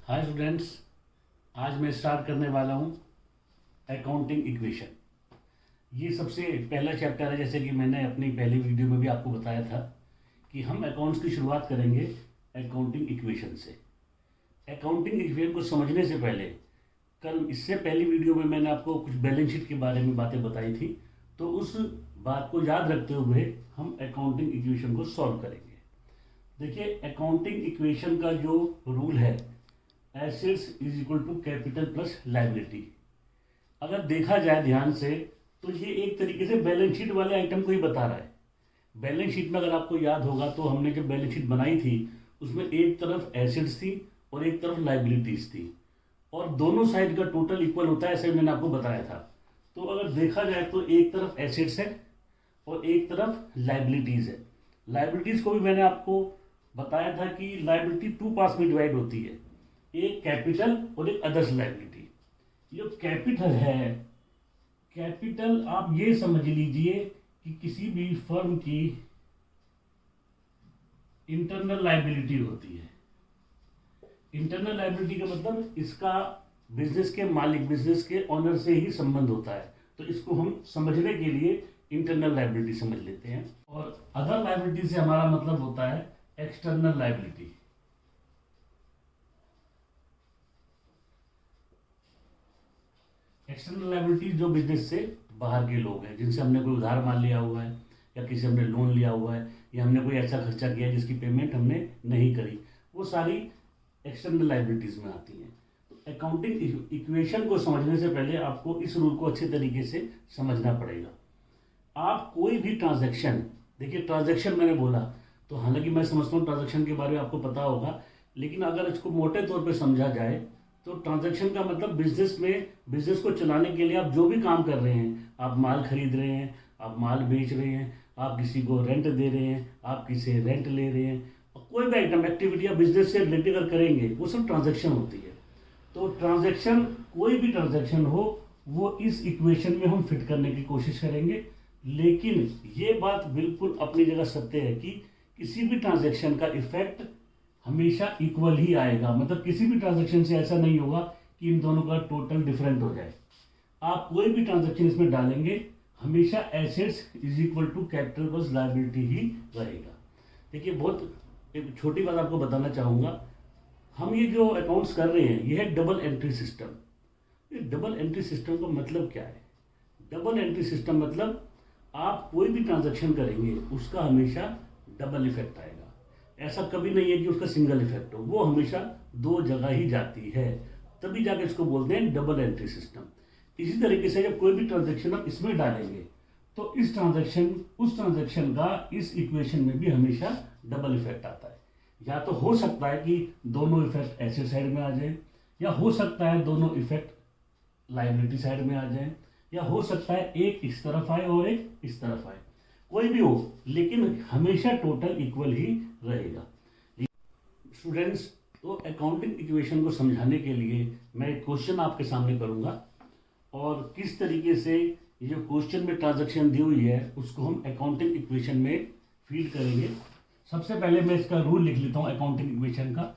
Hi students, आज मैं start करने वाला हूँ अकाउंटिंग इक्वेशन। ये सबसे पहला चैप्टर है, जैसे कि मैंने अपनी पहली वीडियो में भी आपको बताया था कि हम अकाउंट्स की शुरुआत करेंगे अकाउंटिंग इक्वेशन से। अकाउंटिंग इक्वेशन को समझने से पहले कल इससे पहली वीडियो में मैंने आपको कुछ बैलेंस शीट के बारे में बातें बताई थी, तो उस बात को याद रखते हुए हम अकाउंटिंग इक्वेशन को सॉल्व करेंगे। देखिए, अकाउंटिंग इक्वेशन का जो रूल है, assets is equal to capital plus liability. अगर देखा जाए ध्यान से तो ये एक तरीके से बैलेंस शीट वाले आइटम को ही बता रहा है। बैलेंस शीट में अगर आपको याद होगा तो हमने जब बैलेंस शीट बनाई थी उसमें एक तरफ एसेट्स थी और एक तरफ लायबिलिटीज थी, और दोनों साइड का टोटल इक्वल होता है, ऐसे मैंने आपको बताया था। तो अगर देखा जाए तो एक तरफ एसेट्स है और एक तरफ लायबिलिटीज है। लायबिलिटीज को भी मैंने आपको बताया था कि लायबिलिटी टू पार्ट्स में डिवाइड होती है, एक कैपिटल और एक अदर्स लायबिलिटी। जो कैपिटल है, कैपिटल आप ये समझ लीजिए कि किसी भी फर्म की इंटरनल लायबिलिटी होती है। इंटरनल लायबिलिटी का मतलब इसका बिजनेस के मालिक, बिजनेस के ऑनर से ही संबंध होता है, तो इसको हम समझने के लिए इंटरनल लायबिलिटी समझ लेते हैं। और अदर लायबिलिटी से हमारा मतलब होता है एक्सटर्नल लायबिलिटी। एक्सटर्नल लायबिलिटी जो बिजनेस से बाहर के लोग हैं, जिनसे हमने कोई उधार मान लिया हुआ है या किसी हमने लोन लिया हुआ है या हमने कोई ऐसा खर्चा किया जिसकी पेमेंट हमने नहीं करी, वो सारी एक्सटर्नल लायबिलिटीज में आती हैं। तो अकाउंटिंग इक्वेशन को समझने से पहले आपको इस रूल को अच्छे तरीके से समझना पड़ेगा। आप कोई भी ट्रांजैक्शन, देखिए ट्रांजैक्शन मैंने बोला तो हालांकि मैं समझता हूँ ट्रांजैक्शन के बारे में आपको पता होगा, लेकिन अगर इसको मोटे तौर पे समझा जाए तो ट्रांजैक्शन का मतलब बिजनेस में, बिजनेस को चलाने के लिए आप जो भी काम कर रहे हैं, आप माल खरीद रहे हैं, आप माल बेच रहे हैं, आप किसी को रेंट दे रहे हैं, आप किसी से रेंट ले रहे हैं, कोई भी आइटम एक्टिविटी आप बिजनेस से रिलेटेड अगर करेंगे वो सब ट्रांजैक्शन होती है। तो ट्रांजैक्शन, कोई भी ट्रांजैक्शन हो, वो इस इक्वेशन में हम फिट करने की कोशिश करेंगे। लेकिन ये बात बिल्कुल अपनी जगह सत्य है कि किसी भी ट्रांजैक्शन का इफेक्ट हमेशा इक्वल ही आएगा। मतलब किसी भी ट्रांजैक्शन से ऐसा नहीं होगा कि इन दोनों का टोटल डिफरेंट हो जाए। आप कोई भी ट्रांजैक्शन इसमें डालेंगे, हमेशा assets is equal to capital plus liability ही रहेगा। देखिए, बहुत एक छोटी बात आपको बताना चाहूँगा, हम ये जो अकाउंट्स कर रहे हैं ये है डबल एंट्री सिस्टम। ये डबल एंट्री सिस्टम का मतलब क्या है? डबल एंट्री सिस्टम मतलब आप कोई भी ट्रांजैक्शन करेंगे उसका हमेशा डबल इफेक्ट आएगा। ऐसा कभी नहीं है कि उसका सिंगल इफेक्ट हो, वो हमेशा दो जगह ही जाती है, तभी जाके इसको बोलते हैं डबल एंट्री सिस्टम। इसी तरीके से जब कोई भी ट्रांजैक्शन आप इसमें डालेंगे तो इस ट्रांजैक्शन, उस ट्रांजैक्शन का इस इक्वेशन में भी हमेशा डबल इफेक्ट आता है। या तो हो सकता है कि दोनों इफेक्ट ऐसे साइड में आ जाए, या हो सकता है दोनों इफेक्ट लायबिलिटी साइड में आ जाए, या हो सकता है एक इस तरफ आए और एक इस तरफ आए, कोई भी हो, लेकिन हमेशा टोटल इक्वल ही रहेगा। स्टूडेंट्स, तो अकाउंटिंग इक्वेशन को समझाने के लिए मैं एक क्वेश्चन आपके सामने करूंगा, और किस तरीके से ये जो क्वेश्चन में ट्रांजैक्शन दी हुई है उसको हम अकाउंटिंग इक्वेशन में फीड करेंगे। सबसे पहले मैं इसका रूल लिख लेता हूं अकाउंटिंग इक्वेशन का।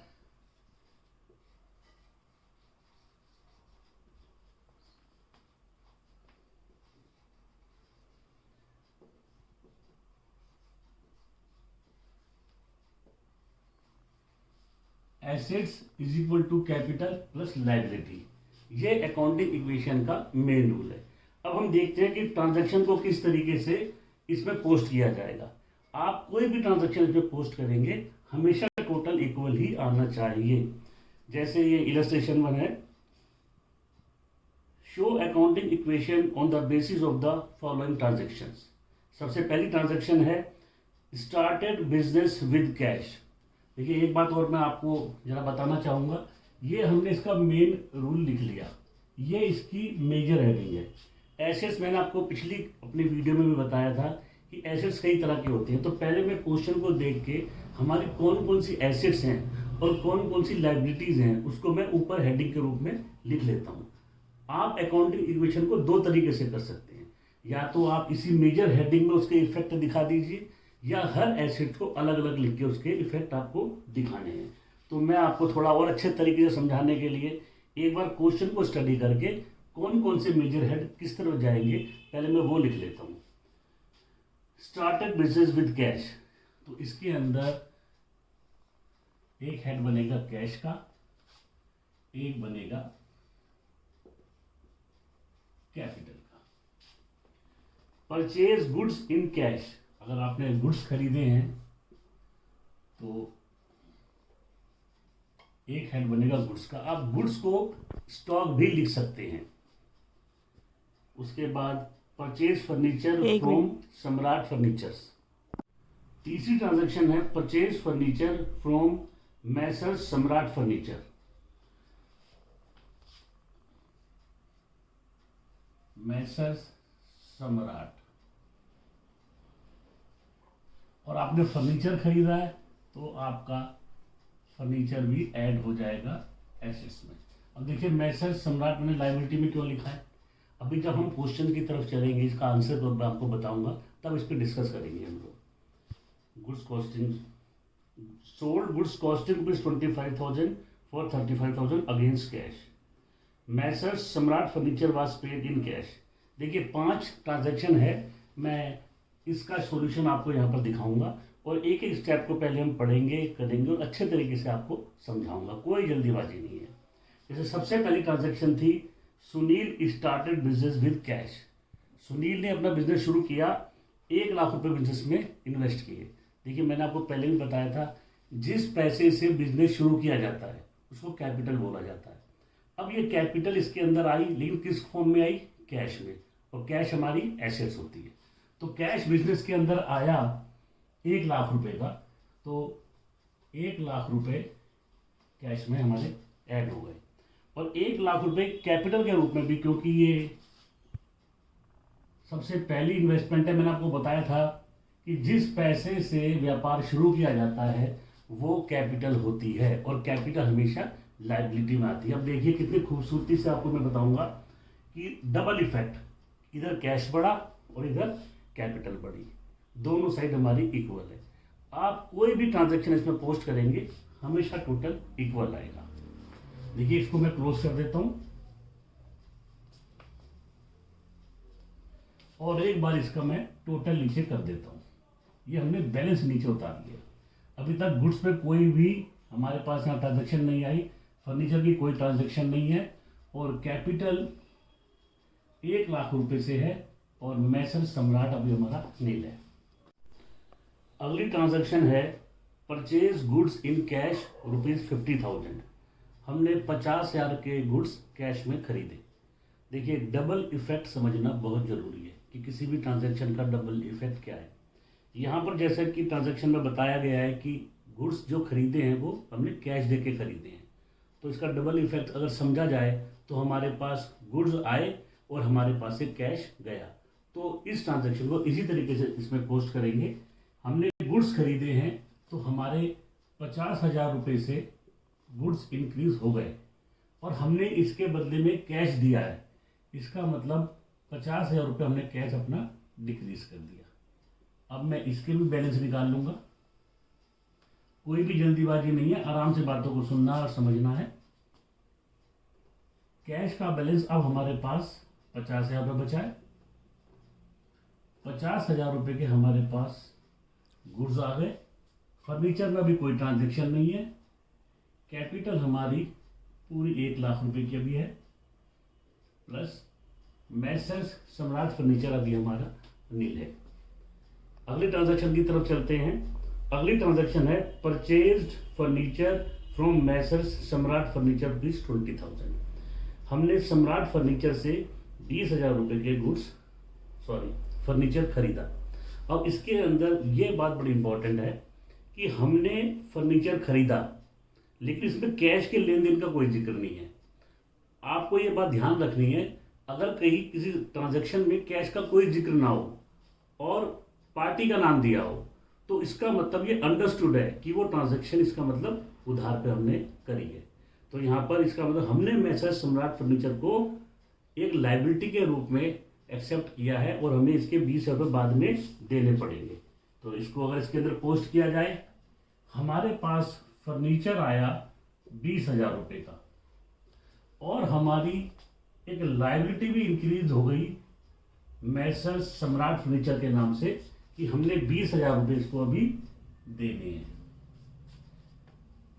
Assets is equal to capital plus liability, ये अकाउंटिंग इक्वेशन का मेन रूल है। अब हम देखते हैं कि ट्रांजैक्शन को किस तरीके से इसमें पोस्ट किया जाएगा। आप कोई भी ट्रांजैक्शन इसमें पोस्ट करेंगे हमेशा टोटल इक्वल ही आना चाहिए। जैसे ये इलस्ट्रेशन 1 है, show accounting equation on the basis of the following transactions. सबसे पहली ट्रांजैक्शन है स्टार्टेड बिजनेस विद कैश। देखिए, एक बात और मैं आपको जरा बताना चाहूँगा, ये हमने इसका मेन रूल लिख लिया, ये इसकी मेजर हेडिंग है। एसेट्स मैंने आपको पिछली अपनी वीडियो में भी बताया था कि एसेट्स कई तरह के होते हैं। तो पहले मैं क्वेश्चन को देख के हमारी कौन कौन सी एसेट्स हैं और कौन कौन सी लायबिलिटीज़ हैं उसको मैं ऊपर हेडिंग के रूप में लिख लेता हूँ। आप अकाउंटिंग इक्वेशन को दो तरीके से कर सकते हैं, या तो आप इसी मेजर हेडिंग में उसके इफेक्ट दिखा दीजिए, या हर एसेट को अलग अलग लिख के उसके इफेक्ट आपको दिखाने हैं। तो मैं आपको थोड़ा और अच्छे तरीके से समझाने के लिए एक बार क्वेश्चन को स्टडी करके कौन कौन से मेजर हेड किस तरफ जाएंगे पहले मैं वो लिख लेता हूँ। स्टार्टेड बिजनेस विद कैश, तो इसके अंदर एक हेड बनेगा कैश का, एक बनेगा कैपिटल का। परचेज गुड्स इन कैश, अगर आपने गुड्स खरीदे हैं तो एक हेड बनेगा गुड्स का। आप गुड्स को स्टॉक भी लिख सकते हैं। उसके बाद परचेज फर्नीचर फ्रॉम सम्राट फर्नीचर्स। तीसरी ट्रांजैक्शन है purchase furniture from Messrs Samrat furniture. Messrs सम्राट, और आपने फर्नीचर खरीदा है तो आपका फर्नीचर भी ऐड हो जाएगा एसेट्स में। अब देखिए मैसर्स सम्राट मैंने लायबिलिटी में क्यों लिखा है, अभी जब हम क्वेश्चन की तरफ चलेंगे इसका आंसर तो मैं आपको बताऊंगा, तब इस पर डिस्कस करेंगे हम लोग। Goods costing, sold goods costing rupees 25,000 for 35,000 against cash. Messrs Samrat furniture was paid in cash. देखिए 5 ट्रांजैक्शन है, मैं इसका सॉल्यूशन आपको यहाँ पर दिखाऊंगा और एक एक स्टेप को पहले हम पढ़ेंगे करेंगे और अच्छे तरीके से आपको समझाऊंगा, कोई जल्दीबाजी नहीं है। जैसे सबसे पहली ट्रांजैक्शन थी Sunil started business with cash. Sunil ने अपना बिजनेस शुरू किया, 1 लाख रुपए बिजनेस में इन्वेस्ट किए। देखिए मैंने आपको पहले भी बताया था जिस पैसे से बिजनेस शुरू किया जाता है उसको कैपिटल बोला जाता है। अब ये कैपिटल इसके अंदर आई, लेकिन किस फॉर्म में आई, कैश में, और कैश हमारी एसेट्स होती है। तो कैश बिजनेस के अंदर आया 1 लाख रुपए का, तो 1 लाख रुपए कैश में हमारे ऐड हो गए, और 1 लाख रुपए कैपिटल के रूप में भी, क्योंकि ये सबसे पहली इन्वेस्टमेंट है। मैंने आपको बताया था कि जिस पैसे से व्यापार शुरू किया जाता है वो कैपिटल होती है, और कैपिटल हमेशा लायबिलिटी में आती है। अब देखिए कितनी खूबसूरती से आपको मैं बताऊंगा कि डबल इफेक्ट, इधर कैश बढ़ा और इधर कैपिटल बढ़ी, दोनों साइड हमारी इक्वल है। आप कोई भी ट्रांजैक्शन इसमें पोस्ट करेंगे हमेशा टोटल इक्वल आएगा। देखिए इसको मैं क्लोज कर देता हूं और एक बार इसका मैं टोटल नीचे कर देता हूं। ये हमने बैलेंस नीचे उतार लिया। अभी तक गुड्स पे कोई भी हमारे पास यहाँ ट्रांजैक्शन नहीं आई, फर्नीचर की कोई ट्रांजैक्शन नहीं है, और कैपिटल 1 लाख रुपए से है, और मैसर सम्राट अभी हमारा नील है। अगली ट्रांजैक्शन है purchase goods in cash rupees 50,000। हमने 50,000 के गुड्स कैश में खरीदे। देखिए डबल इफेक्ट समझना बहुत जरूरी है कि किसी भी ट्रांजैक्शन का डबल इफेक्ट क्या है। यहाँ पर जैसा कि ट्रांजैक्शन में बताया गया है कि गुड्स जो खरीदे हैं वो हमने कैश दे के खरीदे हैं, तो इसका डबल इफेक्ट अगर समझा जाए तो हमारे पास गुड्स आए और हमारे पास से कैश गया। तो इस ट्रांजैक्शन को इसी तरीके से इसमें पोस्ट करेंगे। हमने गुड्स खरीदे हैं तो हमारे 50,000 रुपये से गुड्स इंक्रीज हो गए, और हमने इसके बदले में कैश दिया है। इसका मतलब 50,000 रुपये हमने कैश अपना डिक्रीज कर दिया। अब मैं इसके भी बैलेंस निकाल लूंगा, कोई भी जल्दीबाजी नहीं है, आराम से बातों को सुनना और समझना है। कैश का बैलेंस अब हमारे पास 50,000 रुपये बचा है। 50,000 रुपये के हमारे पास गुड्स आ गए। फर्नीचर में भी कोई ट्रांजैक्शन नहीं है। कैपिटल हमारी पूरी 1 लाख रुपए की अभी है, प्लस मैसर्स सम्राट फर्नीचर अभी हमारा नील है। अगली ट्रांजैक्शन की तरफ चलते हैं। अगली ट्रांजैक्शन है purchased furniture from Messrs Samrat furniture rupees 20,000। हमने सम्राट फर्नीचर से 20,000 रुपये के फर्नीचर खरीदा। अब इसके अंदर ये बात बड़ी इंपॉर्टेंट है कि हमने फर्नीचर खरीदा, लेकिन इसमें कैश के लेन देन का कोई जिक्र नहीं है। आपको ये बात ध्यान रखनी है, अगर कहीं किसी ट्रांजैक्शन में कैश का कोई जिक्र ना हो और पार्टी का नाम दिया हो, तो इसका मतलब ये अंडरस्टूड है कि वो ट्रांजैक्शन इसका मतलब उधार पे हमने करी है। तो यहाँ पर इसका मतलब हमने मैसर्स सम्राट फर्नीचर को एक लायबिलिटी के रूप में एक्सेप्ट किया है, और हमें इसके 20,000 रुपये बाद में देने पड़ेंगे। तो इसको अगर इसके अंदर पोस्ट किया जाए, हमारे पास फर्नीचर आया 20,000 रुपये का। और हमारी एक लायबिलिटी भी इंक्रीज हो गई मैसर्स सम्राट फर्नीचर के नाम से कि हमने 20,000 रुपये इसको अभी देने हैं।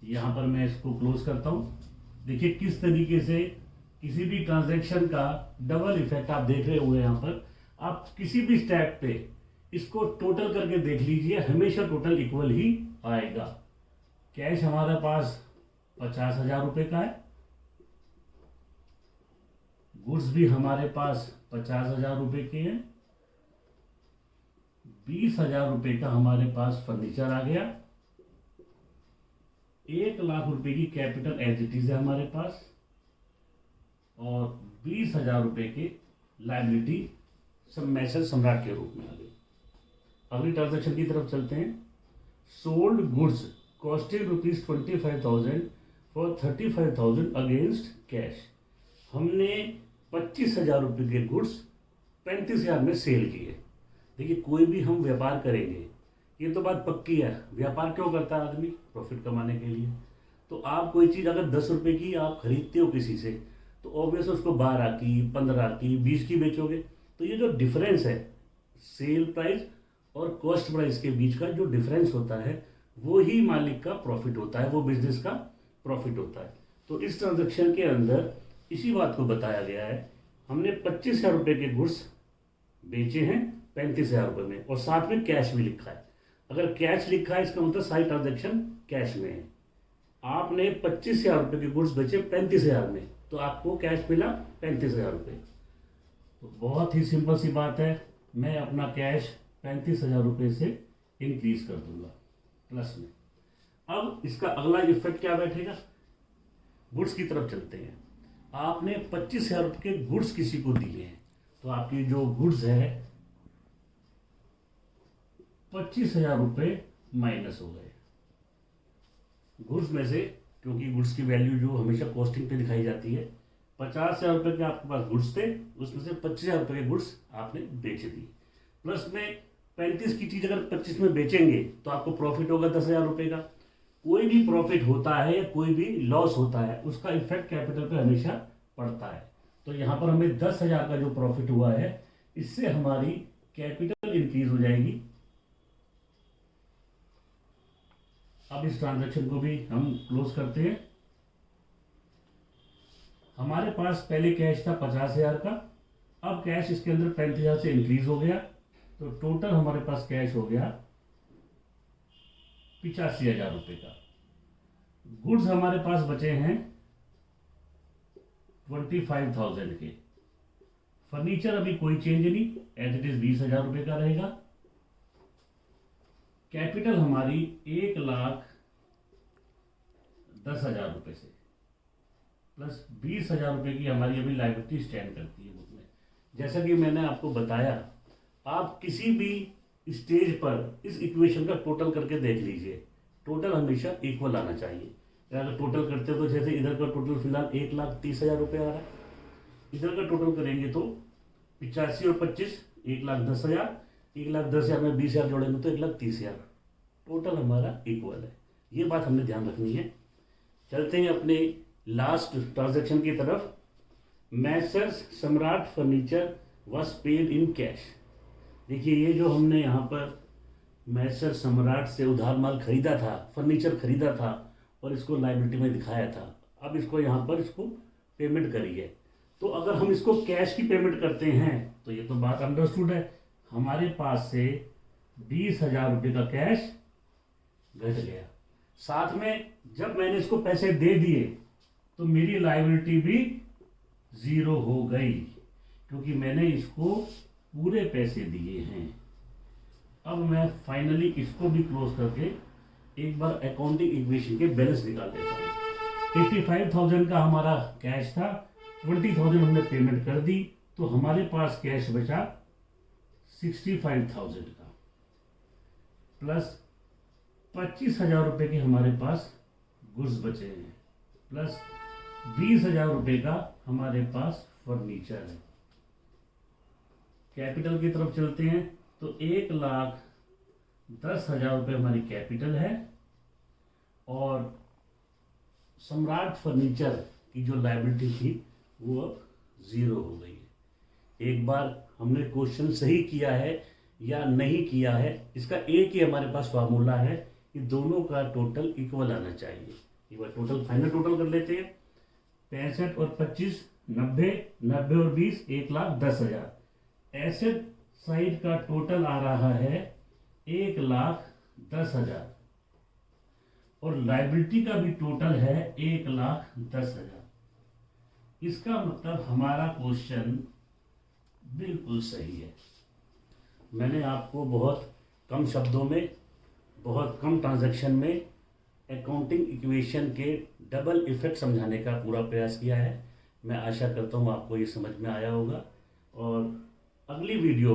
यहाँ पर मैं इसको क्लोज करता हूँ। देखिए किस तरीके से किसी भी ट्रांजैक्शन का डबल इफेक्ट आप देख रहे होंगे। यहाँ पर आप किसी भी स्टेप पे इसको टोटल करके देख लीजिए, हमेशा टोटल इक्वल ही आएगा। कैश हमारे पास 50,000 रुपये का है, गुड्स भी हमारे पास 50,000 रुपये के हैं, 20,000 रुपये का हमारे पास फर्नीचर आ गया, 1,00,000 रुपये की कैपिटल एज इट इज है हमारे पास, और 20,000 रुपये के लायबिलिटी मैसर्स सम्राट के रूप में आ गई। अगली ट्रांजैक्शन की तरफ चलते हैं। Sold goods costing ₹25,000 for 35,000 against cash. हमने 25,000 रुपये के गुड्स 35,000 में सेल किए। देखिए कोई भी हम व्यापार करेंगे, ये तो बात पक्की है, व्यापार क्यों करता है आदमी? प्रॉफिट कमाने के लिए। तो आप कोई चीज़ अगर 10 रुपये की आप खरीदते हो किसी से, तो ऑब्वियस उसको 12 की, 15 की, 20 की बेचोगे। तो ये जो डिफरेंस है सेल प्राइस और कॉस्ट प्राइस के बीच का जो डिफरेंस होता है, वो ही मालिक का प्रॉफिट होता है, वो बिजनेस का प्रॉफिट होता है। तो इस ट्रांजैक्शन के अंदर इसी बात को बताया गया है। हमने 25,000 रुपये के गुड्स बेचे हैं 35,000 रुपये में, और साथ में कैश भी लिखा है। अगर कैश लिखा है इसका मतलब सारी ट्रांजैक्शन कैश में है। आपने 25,000 रुपये के गुड्स बेचे 35,000 में, तो आपको कैश मिला 35,000 रुपये। तो बहुत ही सिंपल सी बात है, मैं अपना कैश 35,000 रुपये से इंक्रीज कर दूंगा प्लस में। अब इसका अगला इफेक्ट क्या बैठेगा? गुड्स की तरफ चलते हैं। आपने 25,000 रुपये के गुड्स किसी को दिए हैं, तो आपकी जो गुड्स है 25,000 रुपये माइनस हो गए गुड्स में से, क्योंकि गुड्स की वैल्यू जो हमेशा कॉस्टिंग पे दिखाई जाती है। 50,000 रुपये के आपके पास गुड्स थे, उसमें से 25,000 रुपये के गुड्स आपने बेच दी। प्लस में 35 की चीज़ अगर 25 में बेचेंगे तो आपको प्रॉफिट होगा 10,000 रुपये का। कोई भी प्रॉफिट होता है या कोई भी लॉस होता है, उसका इफेक्ट कैपिटल पे हमेशा पड़ता है। तो यहाँ पर हमें 10,000 का जो प्रॉफिट हुआ है, इससे हमारी कैपिटल इंक्रीज हो जाएगी। अब इस ट्रांजैक्शन को भी हम क्लोज करते हैं। हमारे पास पहले कैश था 50,000 का, अब कैश इसके अंदर 35,000 से इंक्रीज हो गया, तो टोटल हमारे पास कैश हो गया 85,000 रुपये का। गुड्स हमारे पास बचे हैं 25,000 के। फर्नीचर अभी कोई चेंज नहीं, एज इट इज 20,000 रुपये का रहेगा। कैपिटल हमारी 1,10,000 रुपये से प्लस 20,000 रुपये की हमारी अभी लायबिलिटी स्टैंड करती है बुक में। जैसा कि मैंने आपको बताया, आप किसी भी स्टेज पर इस इक्वेशन का टोटल करके देख लीजिए, टोटल हमेशा इक्वल आना चाहिए। अगर टोटल करते हो तो जैसे इधर का टोटल फिलहाल 1,30,000 रुपये आ रहा है, इधर का टोटल करेंगे तो 85 और 25 1,10,000, 1,10,000 में 20,000 जोड़ेंगे तो 1,30,000, टोटल हमारा इक्वल है। ये बात हमने ध्यान रखनी है। चलते हैं अपने लास्ट ट्रांजैक्शन की तरफ। Messrs Samrat furniture was paid in cash. देखिए ये जो हमने यहाँ पर मैसर सम्राट से उधार माल खरीदा था, फर्नीचर खरीदा था और इसको लायबिलिटी में दिखाया था, अब इसको यहाँ पर इसको पेमेंट करी है। तो अगर हम इसको कैश की पेमेंट करते हैं तो ये तो बात अंडरस्टूड है, हमारे पास से 20,000 का कैश घट गया। साथ में जब मैंने इसको पैसे दे दिए तो मेरी लायबिलिटी भी 0 हो गई, क्योंकि मैंने इसको पूरे पैसे दिए हैं। अब मैं फाइनली इसको भी क्लोज करके एक बार अकाउंटिंग इक्वेशन के बैलेंस निकाल देता हूँ। 85,000 का हमारा कैश था, 20,000 हमने पेमेंट कर दी, तो हमारे पास कैश बचा 65,000 का, प्लस 25,000 रुपये के हमारे पास गुड्स बचे हैं, प्लस 20,000 रुपये का हमारे पास फर्नीचर है। कैपिटल की तरफ चलते हैं तो 1,10,000 रुपये हमारी कैपिटल है और सम्राट फर्नीचर की जो लायबिलिटी थी वो अब 0 हो गई है। एक बार हमने क्वेश्चन सही किया है या नहीं किया है, इसका एक ही हमारे पास फार्मूला है कि दोनों का टोटल इक्वल आना चाहिए। एक बार टोटल फाइनल टोटल कर लेते हैं। 65 और 25 90, 90 और 20 1,10,000। एसेट साइड का टोटल आ रहा है 1,10,000 और लायबिलिटी का भी टोटल है 1,10,000। इसका मतलब हमारा क्वेश्चन बिल्कुल सही है। मैंने आपको बहुत कम शब्दों में, बहुत कम ट्रांजैक्शन में अकाउंटिंग इक्वेशन के डबल इफेक्ट समझाने का पूरा प्रयास किया है। मैं आशा करता हूँ आपको ये समझ में आया होगा। और अगली वीडियो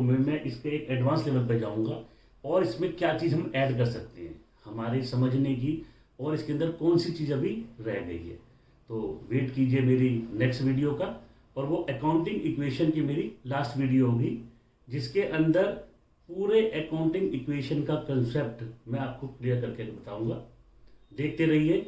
में मैं इसके एक एडवांस लेवल पे जाऊँगा और इसमें क्या चीज़ हम ऐड कर सकते हैं हमारे समझने की, और इसके अंदर कौन सी चीज़ अभी रह गई है। तो वेट कीजिए मेरी नेक्स्ट वीडियो का, और वो अकाउंटिंग इक्वेशन की मेरी लास्ट वीडियो होगी, जिसके अंदर पूरे अकाउंटिंग इक्वेशन का कंसेप्ट मैं आपको क्लियर करके बताऊंगा। देखते रहिए